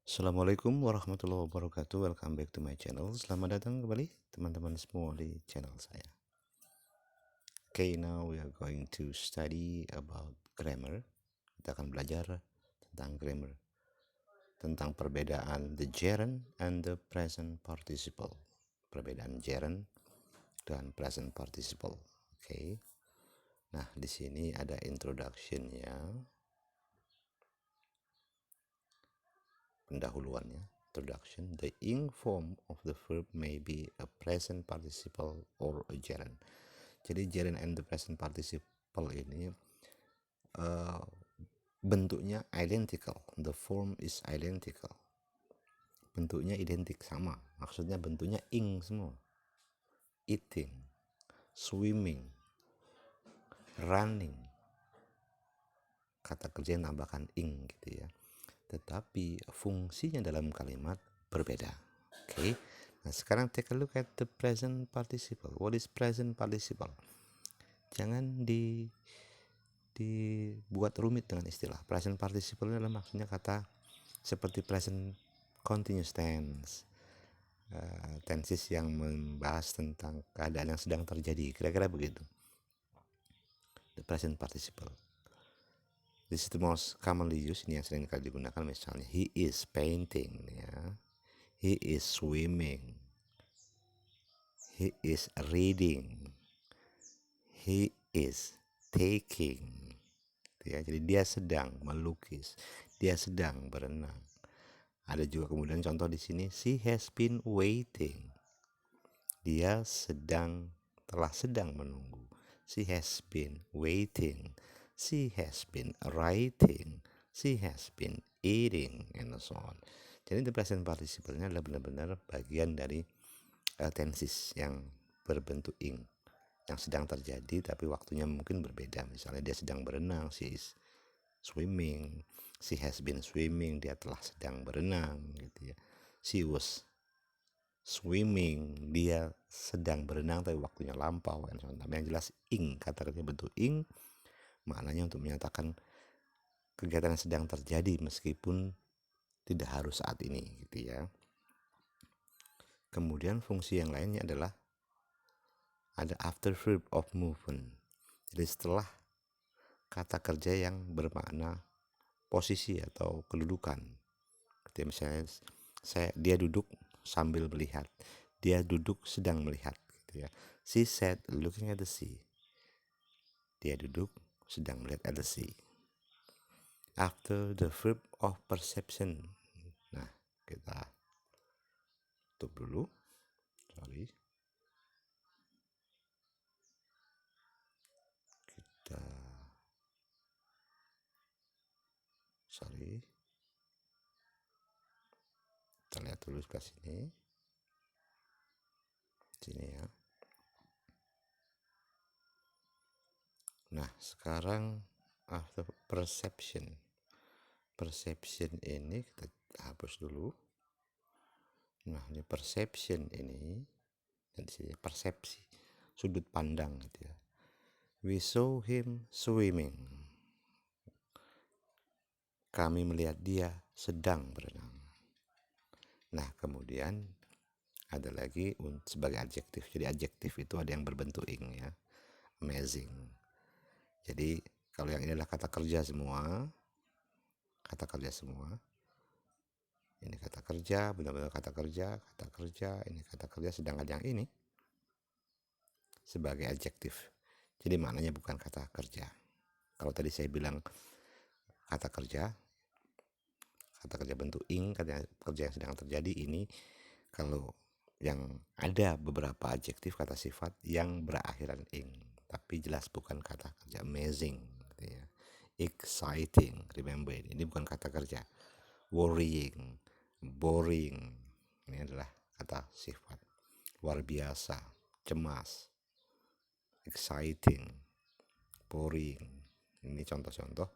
Assalamualaikum warahmatullahi wabarakatuh. Welcome back to my channel. Selamat datang kembali teman-teman semua di channel saya. Okay, now we are going to study about grammar. Kita akan belajar tentang grammar, tentang perbedaan the gerund and the present participle. Perbedaan gerund dan present participle. Okay. Nah, di sini ada introduction-nya, pendahuluannya. Introduction. The ing form of the verb may be a present participle or a gerund. Jadi gerund and the present participle ini bentuknya identical. The form is identical. Bentuknya identik, sama. Maksudnya bentuknya ing semua. Eating, swimming, running. Kata kerja yang tambahkan ing gitu ya. Tetapi fungsinya dalam kalimat berbeda. Oke. Nah, sekarang take a look at the present participle. What is present participle? Jangan dibuat rumit dengan istilah. Present participle adalah maksudnya kata seperti present continuous tense, tenses yang membahas tentang keadaan yang sedang terjadi, kira-kira begitu. The present participle. This is the most commonly used, ini yang sering kali digunakan. Misalnya he is painting, ya. He is swimming. He is reading. He is taking. Ya, jadi dia sedang melukis, dia sedang berenang. Ada juga kemudian contoh di sini, she has been waiting. Dia telah sedang menunggu. She has been waiting. She has been writing. She has been eating, and so on. Jadi the present participle-nya adalah benar-benar bagian dari tenses yang berbentuk ing, yang sedang terjadi tapi waktunya mungkin berbeda. Misalnya dia sedang berenang, she is swimming. She has been swimming, dia telah sedang berenang gitu ya. She was swimming, dia sedang berenang tapi waktunya lampau. Tapi yang jelas ing, kata kerja bentuk ing, maknanya untuk menyatakan kegiatan yang sedang terjadi meskipun tidak harus saat ini gitu ya. Kemudian fungsi yang lainnya adalah ada after verb of movement. Jadi setelah kata kerja yang bermakna posisi atau kedudukan. Ketika misalnya dia duduk sambil melihat, dia duduk sedang melihat gitu ya. She sat looking at the sea. Dia duduk sedang melihat at the sea. After the verb of perception. Nah, kita tutup dulu. Kita lihat dulu sebelah sini. Sini ya. Nah, sekarang after perception. Perception ini kita hapus dulu. Nah, ini perception ini, dan sini persepsi, sudut pandang gitu ya. We saw him swimming. Kami melihat dia sedang berenang. Nah, kemudian ada lagi sebagai adjektif. Jadi adjektif itu ada yang berbentuk ing ya. Amazing. Jadi kalau yang ini adalah kata kerja semua. Kata kerja semua. Ini kata kerja, benar-benar kata kerja, ini kata kerja, sedangkan yang ini sebagai adjektif. Jadi maknanya bukan kata kerja. Kalau tadi saya bilang kata kerja bentuk ing, kata kerja yang sedang terjadi, ini kalau yang ada beberapa adjektif kata sifat yang berakhiran ing, tapi jelas bukan kata kerja. Amazing gitu ya. Exciting, remember ini bukan kata kerja. Worrying, boring, ini adalah kata sifat. Luar biasa, cemas, exciting, boring. Ini contoh-contoh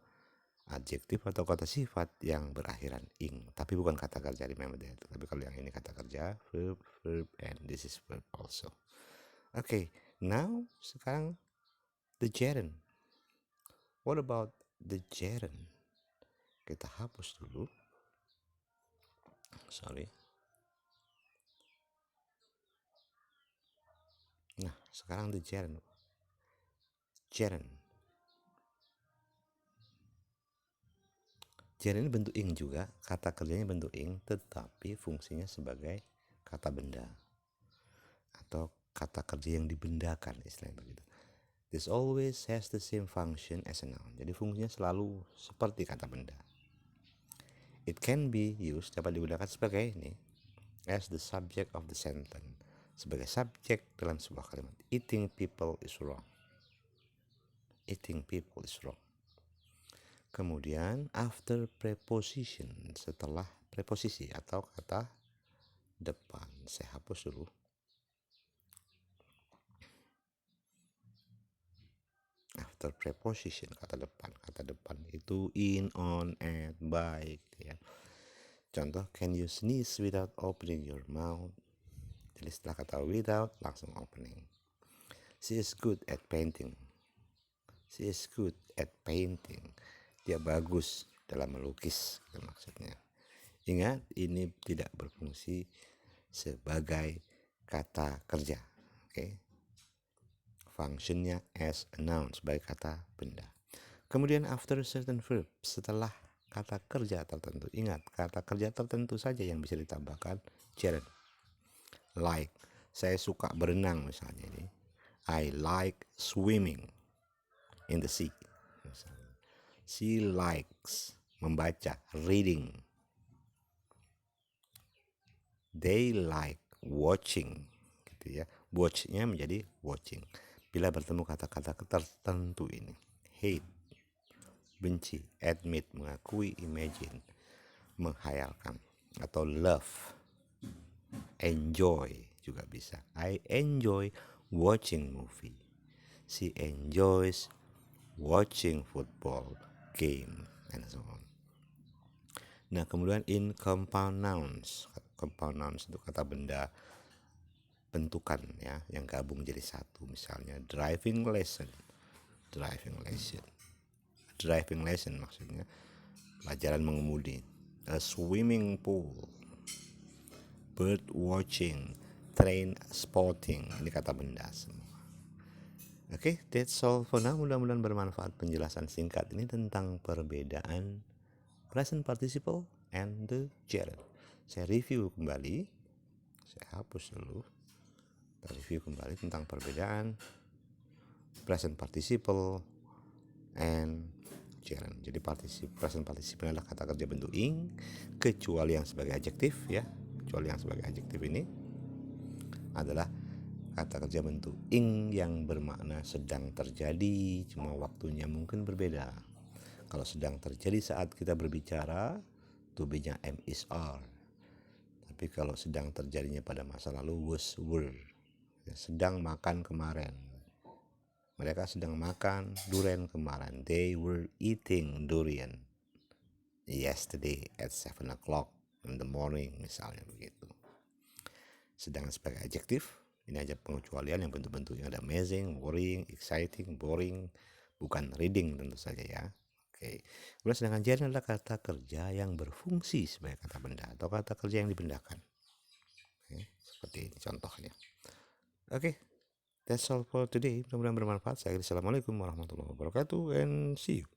adjektif atau kata sifat yang berakhiran ing, tapi bukan kata kerja, remember that. Tapi kalau yang ini kata kerja, verb, and this is verb also. Okay, now sekarang the gerund. What about the gerund? Kita hapus dulu. sorry. Nah, sekarang the gerund. Gerund ini bentuk ing juga, kata kerjanya bentuk ing, tetapi fungsinya sebagai kata benda atau kata kerja yang dibendakan, istilahnya begitu. This always has the same function as a noun. Jadi fungsinya selalu seperti kata benda. It can be used, dapat digunakan sebagai ini, as the subject of the sentence, sebagai subjek dalam sebuah kalimat. Eating people is wrong. Eating people is wrong. Kemudian after preposition, setelah preposisi atau kata depan. Saya hapus dulu. After preposition, kata depan. Kata depan itu in, on, at, by, gitu ya. Contoh, can you sneeze without opening your mouth? Jadi setelah kata without, langsung opening. She is good at painting. She is good at painting. Dia bagus dalam melukis, gitu maksudnya. Ingat, ini tidak berfungsi sebagai kata kerja. Oke. Functionnya as a noun, sebagai kata benda. Kemudian after certain verb, setelah kata kerja tertentu. Ingat, kata kerja tertentu saja yang bisa ditambahkan gerund. Like, saya suka berenang misalnya ini. I like swimming in the sea. Misalnya. She likes membaca, reading. They like watching, gitu ya. Watch-nya menjadi watching. Bila bertemu kata-kata tertentu ini, hate, benci, admit, mengakui, imagine, menghayalkan, atau love, enjoy juga bisa. I enjoy watching movie. She enjoys watching football game, and so on. Nah, kemudian in compound nouns. Compound nouns itu kata benda bentukan ya, yang gabung jadi satu. Misalnya driving lesson. Driving lesson maksudnya pelajaran mengemudi. A swimming pool, bird watching, train spotting. Ini kata benda semua. Oke, that's all for now. Mudah-mudahan bermanfaat penjelasan singkat ini tentang perbedaan present participle and the gerund. Saya review kembali. Saya hapus dulu. Kita review kembali tentang perbedaan present participle and gerund. Jadi present participle adalah kata kerja bentuk ing, kecuali yang sebagai adjektif ya. Kecuali yang sebagai adjektif ini adalah kata kerja bentuk ing yang bermakna sedang terjadi, cuma waktunya mungkin berbeda. Kalau sedang terjadi saat kita berbicara, to be-nya am, is, are. Tapi kalau sedang terjadinya pada masa lalu, was, were. Sedang makan kemarin. Mereka sedang makan durian kemarin. They were eating durian yesterday at 7 o'clock in the morning, misalnya begitu. Sedangkan sebagai adjektif, ini aja pengecualian yang bentuk-bentuknya ada amazing, worrying, exciting, boring, bukan reading tentu saja ya. Oke. Kemudian sedangkan gerund adalah kata kerja yang berfungsi sebagai kata benda atau kata kerja yang dibendakan. Oke, seperti ini contohnya. Oke, that's all for today. Mudah-mudahan bermanfaat. Saya Assalamualaikum warahmatullahi wabarakatuh and see you.